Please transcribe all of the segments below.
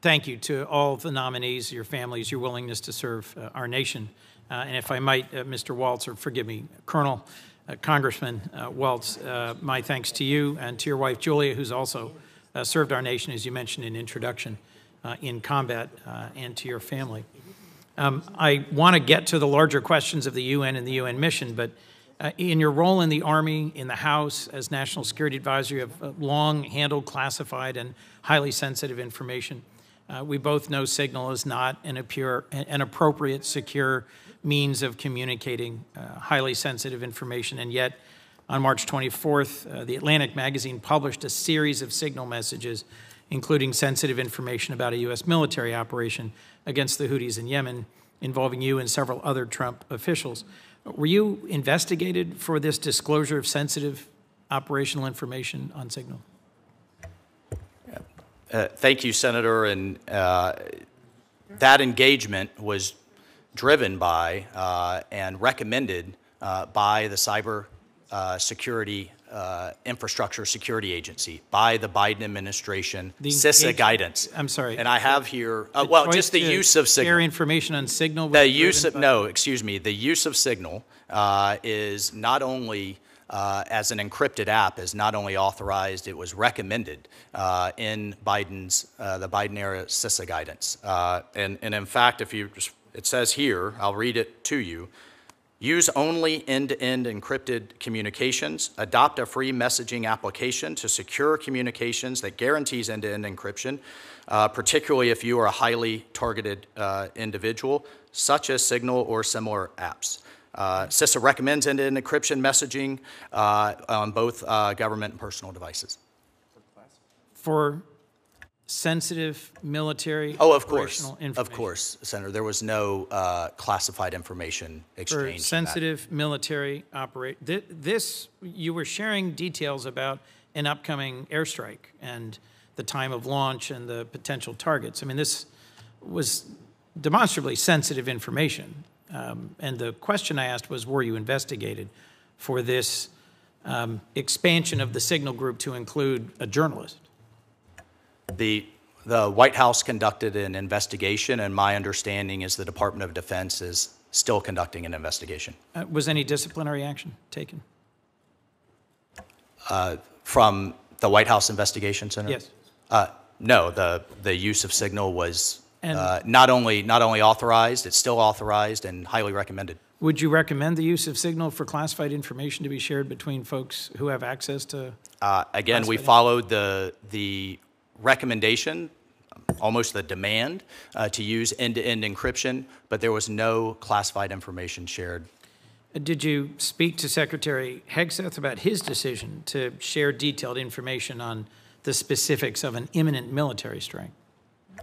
Thank you to all the nominees, your families, your willingness to serve our nation. And if I might, Mr. Waltz, or forgive me, Colonel, Congressman Waltz, my thanks to you and to your wife, Julia, who's also served our nation, as you mentioned in introduction, in combat, and to your family. I want to get to the larger questions of the UN and the UN mission, but in your role in the Army, in the House, as National Security Advisor, you have long handled classified and highly sensitive information. We both know Signal is not an appropriate, secure means of communicating highly sensitive information, and yet on March 24th, the Atlantic magazine published a series of Signal messages, including sensitive information about a U.S. military operation against the Houthis in Yemen, involving you and several other Trump officials. Were you investigated for this disclosure of sensitive operational information on Signal? Thank you, Senator. And that engagement was driven by and recommended by the Cyber Security Infrastructure Security Agency, by the Biden administration, CISA guidance. I'm sorry. And I have here, well, just the use of Signal. Share information on Signal? The use of, no, excuse me, the use of Signal is not only, as an encrypted app, is not only authorized, it was recommended in Biden's, the Biden-era CISA guidance. And in fact, if you just, it says here, I'll read it to you, use only end-to-end encrypted communications, adopt a free messaging application to secure communications that guarantees end-to-end encryption, particularly if you are a highly targeted individual, such as Signal or similar apps. CISA recommends end-to-end encryption messaging on both government and personal devices. For sensitive military operational information? Of course, Senator. There was no classified information exchanged. For sensitive military this, you were sharing details about an upcoming airstrike and the time of launch and the potential targets. I mean, this was demonstrably sensitive information. And the question I asked was, were you investigated for this expansion of the Signal Group to include a journalist? The White House conducted an investigation, and my understanding is the Department of Defense is still conducting an investigation. Was any disciplinary action taken? From the White House investigation, Senator? Yes. No, the use of Signal was not only authorized, it's still authorized and highly recommended. Would you recommend the use of Signal for classified information to be shared between folks who have access to? Again, we followed the recommendation, almost the demand, to use end-to-end encryption, but there was no classified information shared. Did you speak to Secretary Hegseth about his decision to share detailed information on the specifics of an imminent military strike?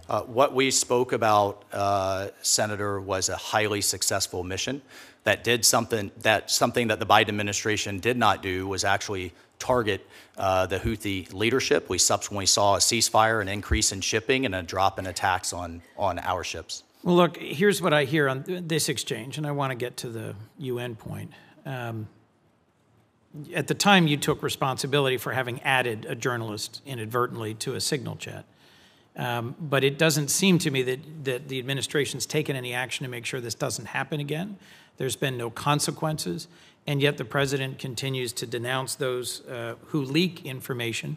What we spoke about, Senator, was a highly successful mission that did something that the Biden administration did not do, was actually target the Houthi leadership. We subsequently saw a ceasefire, an increase in shipping, and a drop in attacks on our ships. Well, look, here's what I hear on this exchange, and I want to get to the UN point. At the time, you took responsibility for having added a journalist inadvertently to a Signal chat. But it doesn't seem to me that the administration's taken any action to make sure this doesn't happen again. There's been no consequences, and yet the president continues to denounce those who leak information.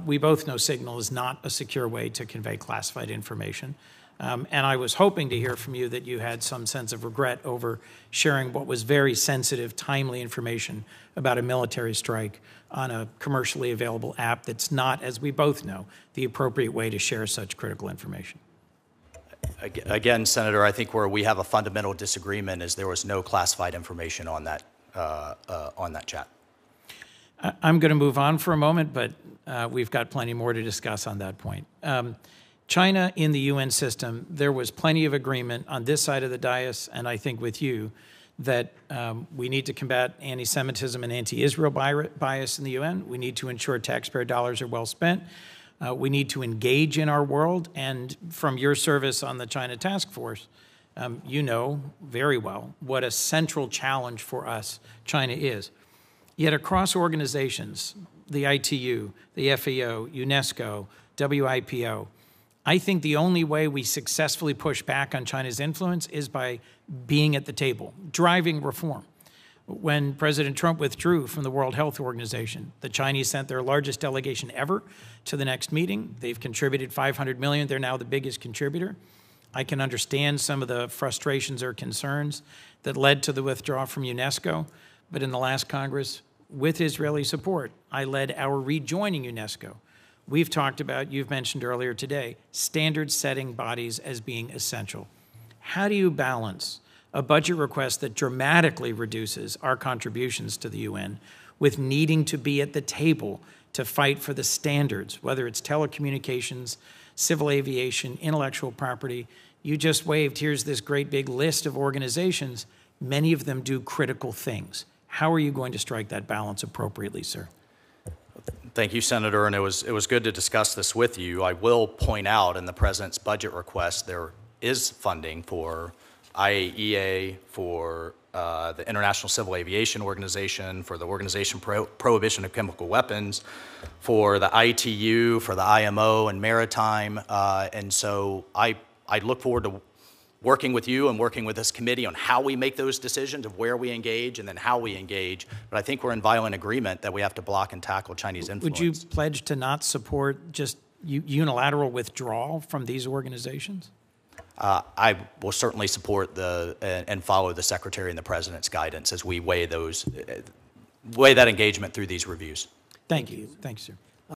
We both know Signal is not a secure way to convey classified information. And I was hoping to hear from you that you had some sense of regret over sharing what was very sensitive, timely information about a military strike on a commercially available app that's not, as we both know, the appropriate way to share such critical information. Again, Senator, I think where we have a fundamental disagreement is there was no classified information on that chat. I'm going to move on for a moment, but we've got plenty more to discuss on that point. China in the UN system, there was plenty of agreement on this side of the dais, and I think with you, that we need to combat anti-Semitism and anti-Israel bias in the UN. We need to ensure taxpayer dollars are well spent. We need to engage in our world. And from your service on the China Task Force, you know very well what a central challenge for us China is. Yet across organizations, the ITU, the FAO, UNESCO, WIPO, I think the only way we successfully push back on China's influence is by being at the table, driving reform. When President Trump withdrew from the World Health Organization, the Chinese sent their largest delegation ever to the next meeting. They've contributed $500 million. They're now the biggest contributor. I can understand some of the frustrations or concerns that led to the withdrawal from UNESCO, but in the last Congress, with Israeli support, I led our rejoining UNESCO. We've talked about, you've mentioned earlier today, standard-setting bodies as being essential. How do you balance a budget request that dramatically reduces our contributions to the UN with needing to be at the table to fight for the standards, whether it's telecommunications, civil aviation, intellectual property? You just waved, here's this great big list of organizations. Many of them do critical things. How are you going to strike that balance appropriately, sir? Thank you, Senator, and it was good to discuss this with you. I will point out in the President's budget request there is funding for IAEA, for the International Civil Aviation Organization, for the Organization Prohibition of Chemical Weapons, for the ITU, for the IMO and maritime, and so I look forward to working with you and working with this committee on how we make those decisions of where we engage and then how we engage. But I think we're in violent agreement that we have to block and tackle Chinese influence. Would you pledge to not support just unilateral withdrawal from these organizations? I will certainly support and follow the Secretary and the President's guidance as we weigh that engagement through these reviews. Thank you. Thank you, sir.